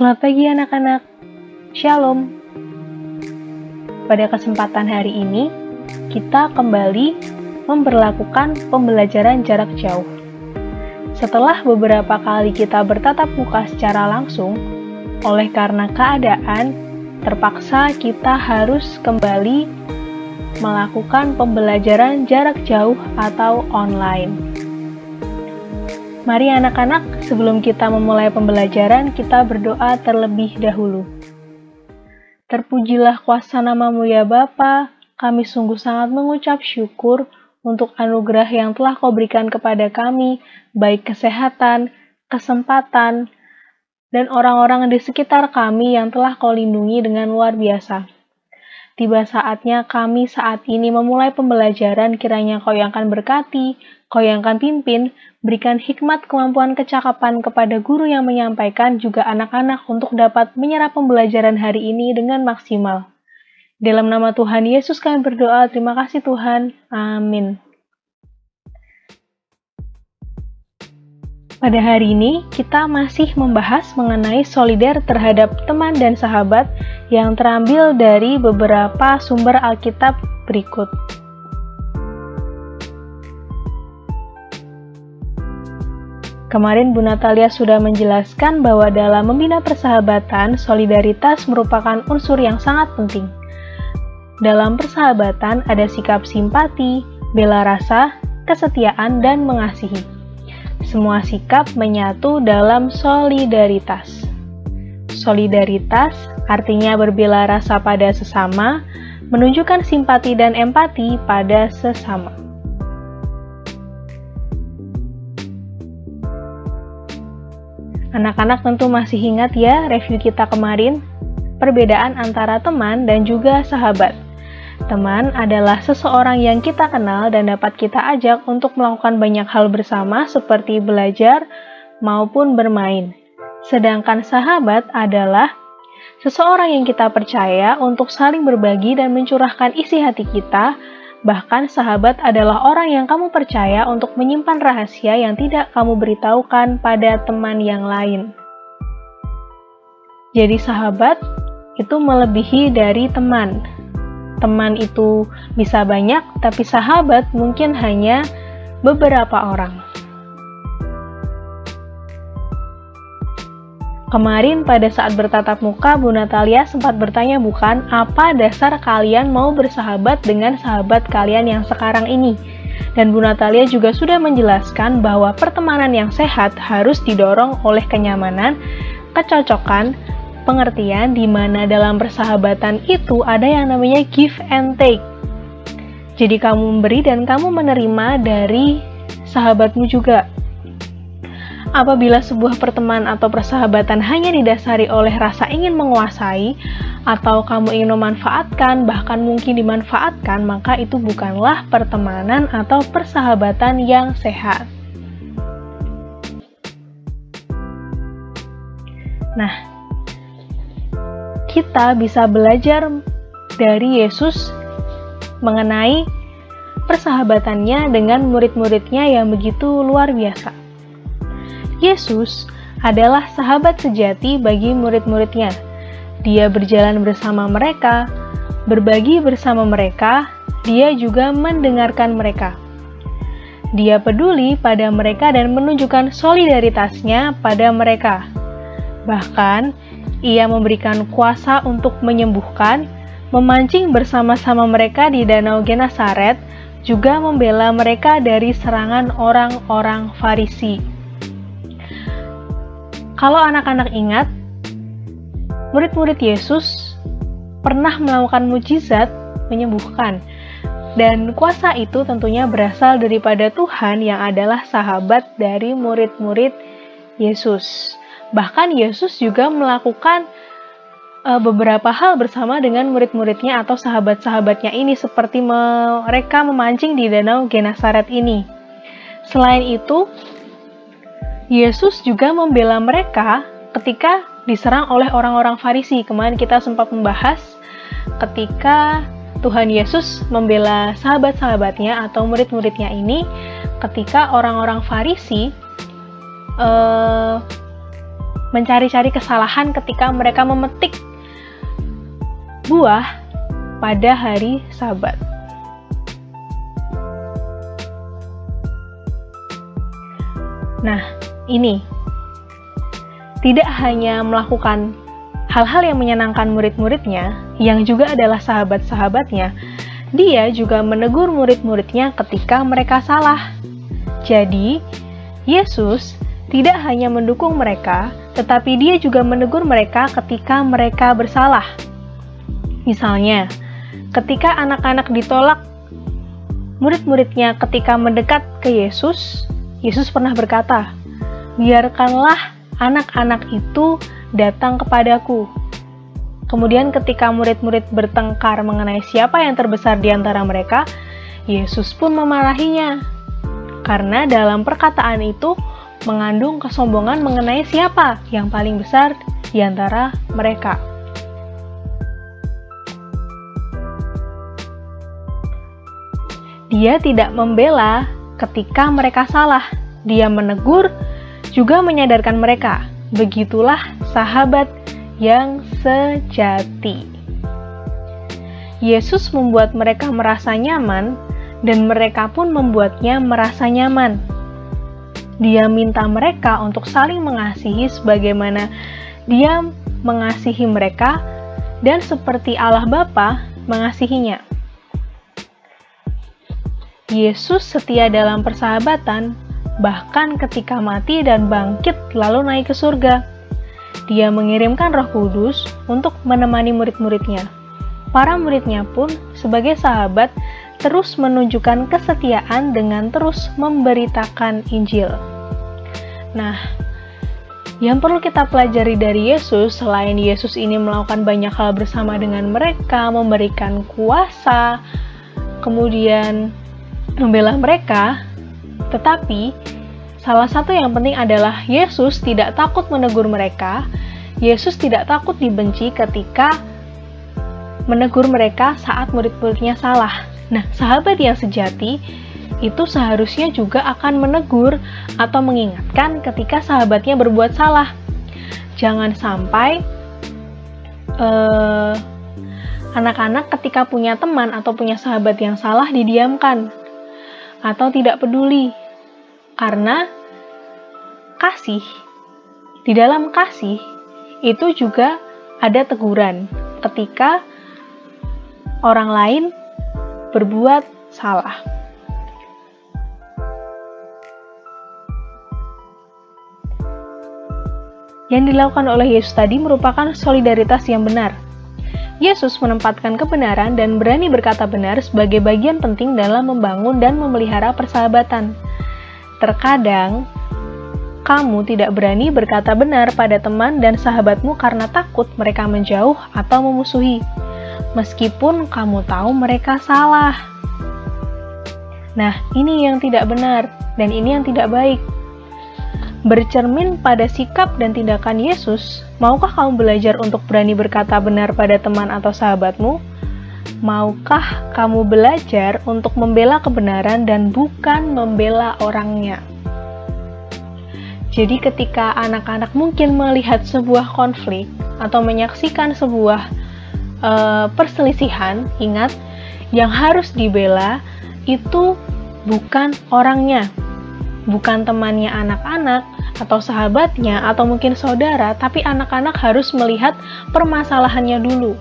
Selamat pagi anak-anak, Shalom. Pada kesempatan hari ini, kita kembali memberlakukan pembelajaran jarak jauh. Setelah beberapa kali kita bertatap muka secara langsung, oleh karena keadaan, terpaksa kita harus kembali melakukan pembelajaran jarak jauh atau online. Mari anak-anak, sebelum kita memulai pembelajaran, kita berdoa terlebih dahulu. Terpujilah kuasa nama-Mu ya Bapa, kami sungguh sangat mengucap syukur untuk anugerah yang telah Kau berikan kepada kami, baik kesehatan, kesempatan, dan orang-orang di sekitar kami yang telah Kau lindungi dengan luar biasa. Tiba saatnya kami saat ini memulai pembelajaran, kiranya Kau yang akan berkati, Kau yang akan pimpin, berikan hikmat, kemampuan, kecakapan kepada guru yang menyampaikan, juga anak-anak untuk dapat menyerap pembelajaran hari ini dengan maksimal. Dalam nama Tuhan Yesus kami berdoa, terima kasih Tuhan. Amin. Pada hari ini, kita masih membahas mengenai solider terhadap teman dan sahabat yang terambil dari beberapa sumber Alkitab berikut. Kemarin Bu Natalia sudah menjelaskan bahwa dalam membina persahabatan, solidaritas merupakan unsur yang sangat penting. Dalam persahabatan ada sikap simpati, bela rasa, kesetiaan, dan mengasihi. Semua sikap menyatu dalam solidaritas. Solidaritas artinya berbela rasa pada sesama, menunjukkan simpati dan empati pada sesama. Anak-anak tentu masih ingat ya review kita kemarin, perbedaan antara teman dan juga sahabat. Teman adalah seseorang yang kita kenal dan dapat kita ajak untuk melakukan banyak hal bersama seperti belajar maupun bermain. Sedangkan sahabat adalah seseorang yang kita percaya untuk saling berbagi dan mencurahkan isi hati kita. Bahkan sahabat adalah orang yang kamu percaya untuk menyimpan rahasia yang tidak kamu beritahukan pada teman yang lain. Jadi sahabat itu melebihi dari teman. Teman itu bisa banyak, tapi sahabat mungkin hanya beberapa orang. Kemarin pada saat bertatap muka, Bu Natalia sempat bertanya bukan, apa dasar kalian mau bersahabat dengan sahabat kalian yang sekarang ini? Dan Bu Natalia juga sudah menjelaskan bahwa pertemanan yang sehat harus didorong oleh kenyamanan, kecocokan, pengertian di mana dalam persahabatan itu ada yang namanya give and take. Jadi kamu memberi dan kamu menerima dari sahabatmu juga. Apabila sebuah pertemanan atau persahabatan hanya didasari oleh rasa ingin menguasai atau kamu ingin memanfaatkan, bahkan mungkin dimanfaatkan, maka itu bukanlah pertemanan atau persahabatan yang sehat. Nah, kita bisa belajar dari Yesus mengenai persahabatannya dengan murid-muridnya yang begitu luar biasa. Yesus adalah sahabat sejati bagi murid-muridnya. Dia berjalan bersama mereka, berbagi bersama mereka, dia juga mendengarkan mereka. Dia peduli pada mereka dan menunjukkan solidaritasnya pada mereka. Bahkan, ia memberikan kuasa untuk menyembuhkan, memancing bersama-sama mereka di Danau Genesaret, juga membela mereka dari serangan orang-orang Farisi. Kalau anak-anak ingat, murid-murid Yesus pernah melakukan mukjizat menyembuhkan. Dan kuasa itu tentunya berasal daripada Tuhan yang adalah sahabat dari murid-murid Yesus. Bahkan Yesus juga melakukan beberapa hal bersama dengan murid-muridnya atau sahabat-sahabatnya ini, seperti mereka memancing di Danau Genesaret ini. Selain itu, Yesus juga membela mereka ketika diserang oleh orang-orang Farisi. Kemarin kita sempat membahas ketika Tuhan Yesus membela sahabat-sahabatnya atau murid-muridnya ini ketika orang-orang Farisi mencari-cari kesalahan ketika mereka memetik buah pada hari Sabat. Nah, ini tidak hanya melakukan hal-hal yang menyenangkan murid-muridnya, yang juga adalah sahabat-sahabatnya, dia juga menegur murid-muridnya ketika mereka salah. Jadi, Yesus tidak hanya mendukung mereka, tetapi dia juga menegur mereka ketika mereka bersalah. Misalnya, ketika anak-anak ditolak murid-muridnya ketika mendekat ke Yesus, Yesus pernah berkata, "Biarkanlah anak-anak itu datang kepadaku." Kemudian ketika murid-murid bertengkar mengenai siapa yang terbesar di antara mereka, Yesus pun memarahinya. Karena dalam perkataan itu mengandung kesombongan mengenai siapa yang paling besar di antara mereka. Dia tidak membela ketika mereka salah. Dia menegur, juga menyadarkan mereka. Begitulah sahabat yang sejati. Yesus membuat mereka merasa nyaman, dan mereka pun membuatnya merasa nyaman. Dia minta mereka untuk saling mengasihi sebagaimana Dia mengasihi mereka, dan seperti Allah Bapa mengasihinya. Yesus setia dalam persahabatan, bahkan ketika mati dan bangkit lalu naik ke surga. Dia mengirimkan Roh Kudus untuk menemani murid-muridnya. Para muridnya pun sebagai sahabat terus menunjukkan kesetiaan dengan terus memberitakan Injil. Nah, yang perlu kita pelajari dari Yesus, selain Yesus ini melakukan banyak hal bersama dengan mereka, memberikan kuasa, kemudian membela mereka, tetapi salah satu yang penting adalah Yesus tidak takut menegur mereka. Yesus tidak takut dibenci ketika menegur mereka saat murid-muridnya salah. Nah, sahabat yang sejati itu seharusnya juga akan menegur atau mengingatkan ketika sahabatnya berbuat salah. Jangan sampai anak-anak ketika punya teman atau punya sahabat yang salah didiamkan atau tidak peduli, karena kasih, di dalam kasih itu juga ada teguran ketika orang lain berbuat salah. Yang dilakukan oleh Yesus tadi merupakan solidaritas yang benar. Yesus menempatkan kebenaran dan berani berkata benar sebagai bagian penting dalam membangun dan memelihara persahabatan. Terkadang, kamu tidak berani berkata benar pada teman dan sahabatmu karena takut mereka menjauh atau memusuhi, meskipun kamu tahu mereka salah. Nah, ini yang tidak benar, dan ini yang tidak baik. Bercermin pada sikap dan tindakan Yesus, maukah kamu belajar untuk berani berkata benar pada teman atau sahabatmu? Maukah kamu belajar untuk membela kebenaran dan bukan membela orangnya? Jadi ketika anak-anak mungkin melihat sebuah konflik atau menyaksikan sebuah perselisihan, ingat, yang harus dibela itu bukan orangnya, bukan temannya anak-anak, atau sahabatnya, atau mungkin saudara, tapi anak-anak harus melihat permasalahannya dulu.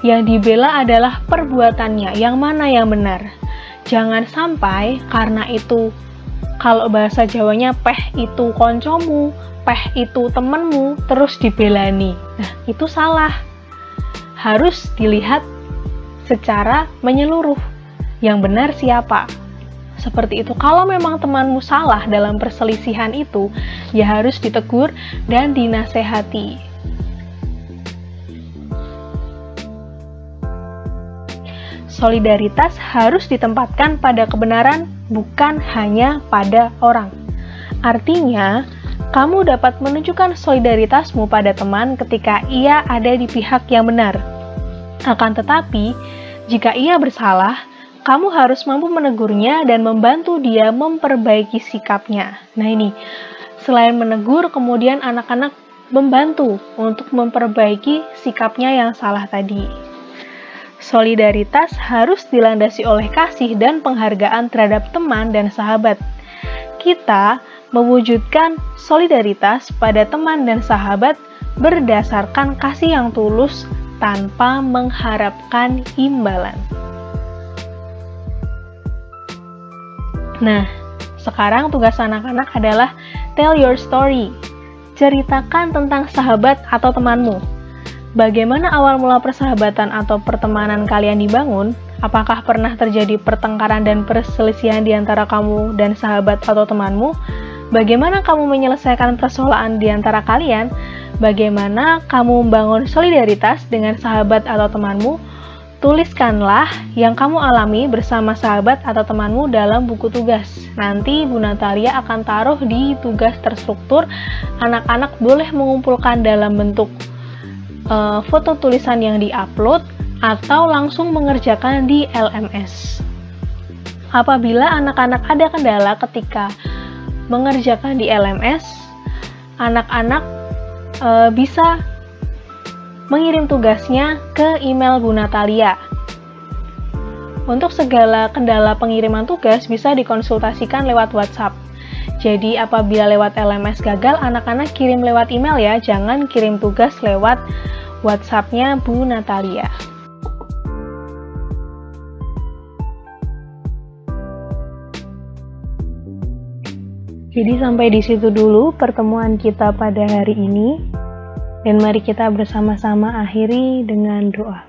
Yang dibela adalah perbuatannya, yang mana yang benar. Jangan sampai karena itu, kalau bahasa Jawanya, peh itu koncomu, peh itu temenmu, terus dibelani. Nah, itu salah. Harus dilihat secara menyeluruh. Yang benar siapa? Seperti itu. Kalau memang temanmu salah dalam perselisihan itu, ya harus ditegur dan dinasehati. Solidaritas harus ditempatkan pada kebenaran, bukan hanya pada orang. Artinya, kamu dapat menunjukkan solidaritasmu pada teman ketika ia ada di pihak yang benar. Akan tetapi, jika ia bersalah, kamu harus mampu menegurnya dan membantu dia memperbaiki sikapnya. Nah ini, selain menegur, kemudian anak-anak membantu untuk memperbaiki sikapnya yang salah tadi. Solidaritas harus dilandasi oleh kasih dan penghargaan terhadap teman dan sahabat. Kita mewujudkan solidaritas pada teman dan sahabat berdasarkan kasih yang tulus tanpa mengharapkan imbalan. Nah, sekarang tugas anak-anak adalah tell your story. Ceritakan tentang sahabat atau temanmu. Bagaimana awal mula persahabatan atau pertemanan kalian dibangun? Apakah pernah terjadi pertengkaran dan perselisihan di antara kamu dan sahabat atau temanmu? Bagaimana kamu menyelesaikan persoalan di antara kalian? Bagaimana kamu membangun solidaritas dengan sahabat atau temanmu? Tuliskanlah yang kamu alami bersama sahabat atau temanmu dalam buku tugas. Nanti Bu Natalia akan taruh di tugas terstruktur. Anak-anak boleh mengumpulkan dalam bentuk foto tulisan yang diupload atau langsung mengerjakan di LMS. Apabila anak-anak ada kendala ketika mengerjakan di LMS, anak-anak bisa mengirim tugasnya ke email Bu Natalia. Untuk segala kendala pengiriman tugas bisa dikonsultasikan lewat WhatsApp. Jadi apabila lewat LMS gagal, anak-anak kirim lewat email ya, jangan kirim tugas lewat WhatsApp-nya Bu Natalia. Jadi sampai di situ dulu pertemuan kita pada hari ini. Dan mari kita bersama-sama akhiri dengan doa.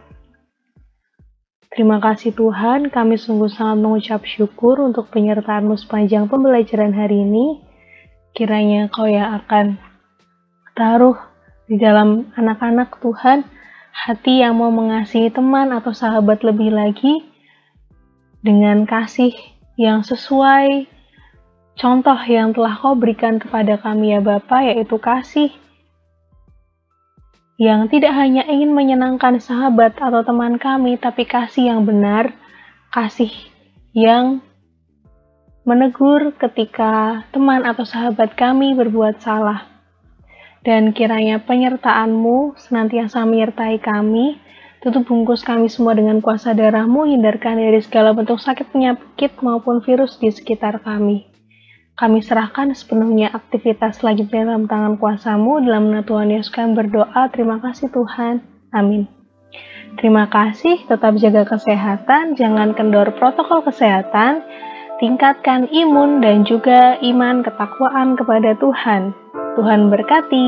Terima kasih Tuhan, kami sungguh sangat mengucap syukur untuk penyertaan-Mu sepanjang pembelajaran hari ini. Kiranya Kau yang akan taruh di dalam anak-anak Tuhan, hati yang mau mengasihi teman atau sahabat lebih lagi, dengan kasih yang sesuai contoh yang telah Kau berikan kepada kami ya Bapa, yaitu kasih yang tidak hanya ingin menyenangkan sahabat atau teman kami, tapi kasih yang benar, kasih yang menegur ketika teman atau sahabat kami berbuat salah. Dan kiranya penyertaan-Mu senantiasa menyertai kami, tutup bungkus kami semua dengan kuasa darah-Mu, hindarkan dari segala bentuk sakit penyakit maupun virus di sekitar kami. Kami serahkan sepenuhnya aktivitas selanjutnya dalam tangan kuasa-Mu. Dalam nama Tuhan Yesus kami berdoa. Terima kasih Tuhan. Amin. Terima kasih. Tetap jaga kesehatan. Jangan kendor protokol kesehatan. Tingkatkan imun dan juga iman ketakwaan kepada Tuhan. Tuhan berkati.